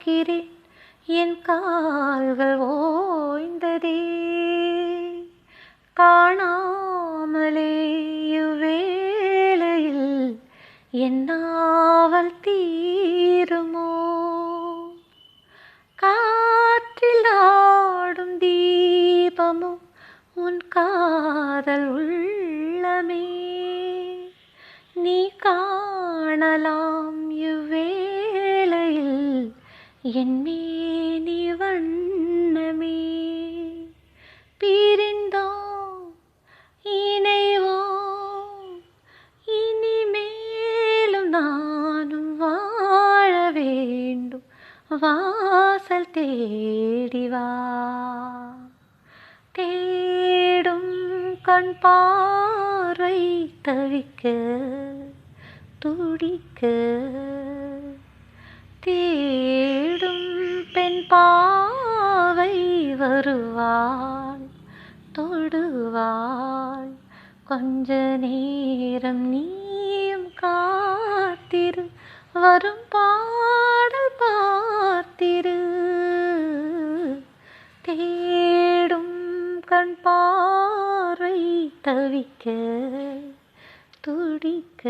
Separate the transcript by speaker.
Speaker 1: பார்க்கிறேன் என் கால்கள் ஓய்ந்ததே. காணாமலே இவ்வேளையில் என் நாவல் தீருமோ? காற்றில் ஆடும் தீபமோ உன் காதல் உள்ளமே. நீ காணலாம் இவ்வேளையில் என் மேனி வண்ணமே. பிரிந்தோம் இணைவோம் இனிமேலும் நானும் வாழ வேண்டும். வாசல் தேடி வா. தேடும் கண் பார்வை தவிக்க துடிக்க. தேடும் பெண் பாவை வருவாள் தொடுவாள். கொஞ்ச நேரம் நீயும் காத்திரு. வரும் பாடல் பார்த்திரு. தேடும் கண் பார்வை தவிக்க துடிக்க.